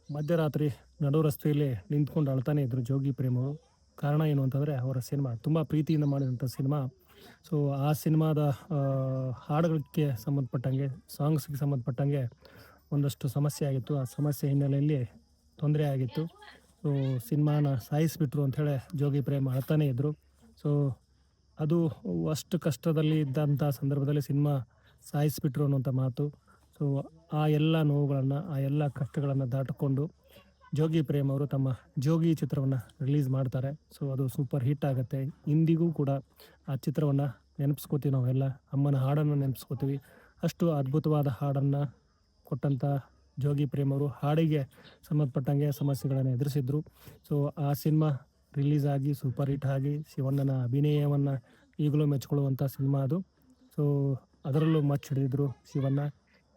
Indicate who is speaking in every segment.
Speaker 1: ಮಧ್ಯರಾತ್ರಿ ನಡು ರಸ್ತೆಯಲ್ಲಿ ನಿಂತ್ಕೊಂಡು ಅಳ್ತಾನೆ ಇದ್ರು ಜೋಗಿ ಪ್ರೇಮ್ ಅವರು. ಕಾರಣ ಏನು ಅಂತಂದರೆ ಅವರ ಸಿನಿಮಾ ತುಂಬ ಪ್ರೀತಿಯಿಂದ ಮಾಡಿದಂಥ ಸಿನಿಮಾ. ಸೊ ಆ ಸಿನಿಮಾದ ಹಾಡುಗಳಿಗೆ ಸಂಬಂಧಪಟ್ಟಂಗೆ, ಸಾಂಗ್ಸ್‌ಗೆ ಸಂಬಂಧಪಟ್ಟಂಗೆ ಒಂದಷ್ಟು ಸಮಸ್ಯೆ ಆಗಿತ್ತು. ಆ ಸಮಸ್ಯೆ ಹಿನ್ನೆಲೆಯಲ್ಲಿ ತೊಂದರೆ ಆಗಿತ್ತು. ಸೊ ಸಿನಿಮಾನ ಸಾಯಿಸಿಬಿಟ್ರು ಅಂಥೇಳಿ ಜೋಗಿ ಪ್ರೇಮ್ ಅಳ್ತಾನೇ ಇದ್ದರು. ಸೊ ಅದು ಅಷ್ಟು ಕಷ್ಟದಲ್ಲಿ ಇದ್ದಂಥ ಸಂದರ್ಭದಲ್ಲಿ ಸಿನಿಮಾ ಸಾಯಿಸಿಬಿಟ್ರು ಅನ್ನುವಂಥ ಮಾತು. ಸೊ ಆ ಎಲ್ಲ ನೋವುಗಳನ್ನು, ಆ ಎಲ್ಲ ಕಷ್ಟಗಳನ್ನು ದಾಟಿಕೊಂಡು ಜೋಗಿ ಪ್ರೇಮ್ ಅವರು ತಮ್ಮ ಜೋಗಿ ಚಿತ್ರವನ್ನು ರಿಲೀಸ್ ಮಾಡ್ತಾರೆ. ಸೊ ಅದು ಸೂಪರ್ ಹಿಟ್ ಆಗುತ್ತೆ. ಇಂದಿಗೂ ಕೂಡ ಆ ಚಿತ್ರವನ್ನು ನೆನಪಿಸ್ಕೋತೀವಿ ನಾವೆಲ್ಲ. ಅಮ್ಮನ ಹಾಡನ್ನು ನೆನಪಿಸ್ಕೋತೀವಿ. ಅಷ್ಟು ಅದ್ಭುತವಾದ ಹಾಡನ್ನು ಕೊಟ್ಟಂಥ ಜೋಗಿ ಪ್ರೇಮ್ ಅವರು ಹಾಡಿಗೆ ಸಂಬಂಧಪಟ್ಟಂಗೆ ಸಮಸ್ಯೆಗಳನ್ನು ಎದುರಿಸಿದ್ರು. ಸೊ ಆ ಸಿನಿಮಾ ರಿಲೀಸ್ ಆಗಿ ಸೂಪರ್ ಹಿಟ್ ಆಗಿ ಶಿವಣ್ಣನ ಅಭಿನಯವನ್ನು ಈಗಲೂ ಮೆಚ್ಚಿಕೊಳ್ಳುವಂಥ ಸಿನಿಮಾ ಅದು. ಸೊ ಅದರಲ್ಲೂ ಮಚ್ ಹಿಡಿದಿದ್ರು ಶಿವಣ್ಣ.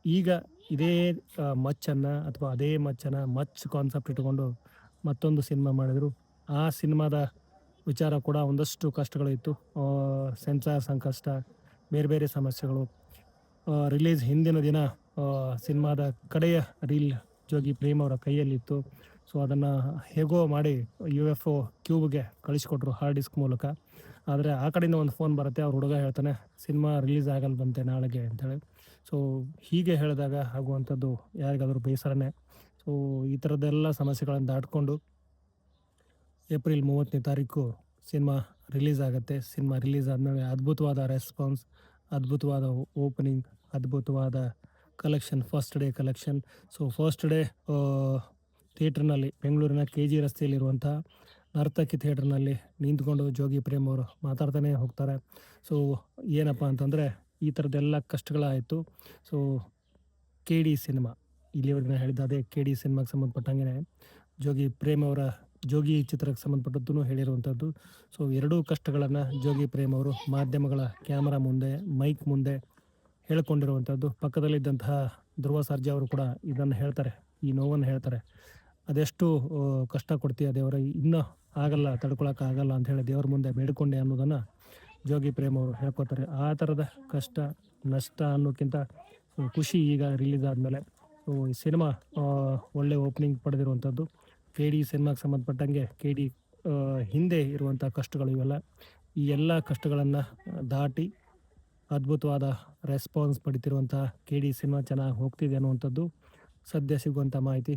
Speaker 1: ಈಗ ಇದೇ ಮಚ್ಚನ್ನು ಅಥವಾ ಅದೇ ಮಚ್ಚನ್ನು ಮಚ್ ಕಾನ್ಸೆಪ್ಟ್ ಇಟ್ಕೊಂಡು ಮತ್ತೊಂದು ಸಿನಿಮಾ ಮಾಡಿದರು. ಆ ಸಿನಿಮಾದ ವಿಚಾರ ಕೂಡ ಒಂದಷ್ಟು ಕಷ್ಟಗಳು ಇತ್ತು. ಸೆನ್ಸಾರ್ ಸಂಕಷ್ಟ, ಬೇರೆ ಬೇರೆ ಸಮಸ್ಯೆಗಳು. ರಿಲೀಸ್ ಹಿಂದಿನ ದಿನ ಸಿನಿಮಾದ ಕಡೆಯ ರೀಲ್ ಜೋಗಿ ಪ್ರೇಮ್ ಅವರ ಕೈಯಲ್ಲಿತ್ತು. ಸೊ ಅದನ್ನು ಹೇಗೋ ಮಾಡಿ UFO ಕ್ಯೂಬ್ಗೆ ಕಳಿಸ್ಕೊಟ್ರು ಹಾರ್ಡ್ ಡಿಸ್ಕ್ ಮೂಲಕ. ಆದರೆ ಆ ಕಡೆಯಿಂದ ಒಂದು ಫೋನ್ ಬರುತ್ತೆ. ಅವ್ರ ಹುಡುಗ ಹೇಳ್ತಾನೆ, ಸಿನಿಮಾ ರಿಲೀಸ್ ಆಗಲ್ವಂತೆ ನಾಳೆಗೆ ಅಂತೇಳಿ. ಸೊ ಹೀಗೆ ಹೇಳಿದಾಗ ಆಗುವಂಥದ್ದು ಯಾರಿಗಾದರೂ ಬೇಸರನೇ. ಸೊ ಈ ಥರದ್ದೆಲ್ಲ ಸಮಸ್ಯೆಗಳನ್ನು ದಾಟಿಕೊಂಡು ಏಪ್ರಿಲ್ 30ನೇ ತಾರೀಕು ಸಿನಿಮಾ ರಿಲೀಸ್ ಆಗುತ್ತೆ. ಸಿನಿಮಾ ರಿಲೀಸ್ ಆದಮೇಲೆ ಅದ್ಭುತವಾದ ರೆಸ್ಪಾನ್ಸ್, ಅದ್ಭುತವಾದ ಓಪನಿಂಗ್, ಅದ್ಭುತವಾದ collection, first day collection. So first day ಥಿಯೇಟ್ರ್ನಲ್ಲಿ ಬೆಂಗಳೂರಿನ KG ರಸ್ತೆಯಲ್ಲಿರುವಂಥ ನರ್ತಕಿ ಥಿಯೇಟ್ರ್ನಲ್ಲಿ ನಿಂತ್ಕೊಂಡು ಜೋಗಿ ಪ್ರೇಮ್ ಅವರು ಮಾತಾಡ್ತಾನೆ ಹೋಗ್ತಾರೆ. ಸೊ ಏನಪ್ಪ ಅಂತಂದರೆ ಈ ಥರದ್ದೆಲ್ಲ ಕಷ್ಟಗಳಾಯಿತು. ಸೊ KD ಸಿನಿಮಾ ಇಲ್ಲಿವರೆಗೆ ನಾನು ಹೇಳಿದ್ದು ಅದೇ KD ಸಿನಿಮಾಗೆ ಸಂಬಂಧಪಟ್ಟಂಗೆ ಜೋಗಿ ಪ್ರೇಮ್ ಅವರ ಜೋಗಿ ಚಿತ್ರಕ್ಕೆ ಸಂಬಂಧಪಟ್ಟದ್ದೂ ಹೇಳಿರುವಂಥದ್ದು. ಸೊ ಎರಡೂ ಕಷ್ಟಗಳನ್ನು ಜೋಗಿ ಪ್ರೇಮ್ ಅವರು ಮಾಧ್ಯಮಗಳ ಕ್ಯಾಮರಾ ಮುಂದೆ, ಮೈಕ್ ಮುಂದೆ ಹೇಳಿಕೊಂಡಿರುವಂಥದ್ದು. ಪಕ್ಕದಲ್ಲಿದ್ದಂತಹ ಧ್ರುವ ಸರ್ಜಾ ಅವರು ಕೂಡ ಇದನ್ನು ಹೇಳ್ತಾರೆ, ಈ ನೋವನ್ನು ಹೇಳ್ತಾರೆ. ಅದೆಷ್ಟು ಕಷ್ಟ ಕೊಡ್ತೀಯ ದೇವರ, ಇನ್ನೂ ಆಗಲ್ಲ, ತಡ್ಕೊಳಕ್ಕಾಗಲ್ಲ ಅಂಥೇಳಿ ದೇವ್ರ ಮುಂದೆ ಬೇಡಿಕೊಂಡೆ ಅನ್ನೋದನ್ನು ಜೋಗಿ ಪ್ರೇಮ್ ಅವರು ಹೇಳ್ಕೊತಾರೆ. ಆ ಥರದ ಕಷ್ಟ, ನಷ್ಟ ಅನ್ನೋಕ್ಕಿಂತ ಖುಷಿ ಈಗ ರಿಲೀಸ್ ಆದಮೇಲೆ. ಸೊ ಈ ಸಿನಿಮಾ ಒಳ್ಳೆ ಓಪನಿಂಗ್ ಪಡೆದಿರುವಂಥದ್ದು. KD ಸಿನಿಮಾಗೆ ಸಂಬಂಧಪಟ್ಟಂಗೆ KD ಹಿಂದೆ ಇರುವಂಥ ಕಷ್ಟಗಳು ಇವೆಲ್ಲ. ಈ ಎಲ್ಲ ಕಷ್ಟಗಳನ್ನು ದಾಟಿ ಅದ್ಭುತವಾದ ರೆಸ್ಪಾನ್ಸ್ ಪಡಿತಿರುವಂಥ KD ಸಿನಿಮಾ ಚೆನ್ನಾಗಿ ಹೋಗ್ತಿದೆ ಅನ್ನುವಂಥದ್ದು ಸದ್ಯ ಸಿಗುವಂಥ ಮಾಹಿತಿ.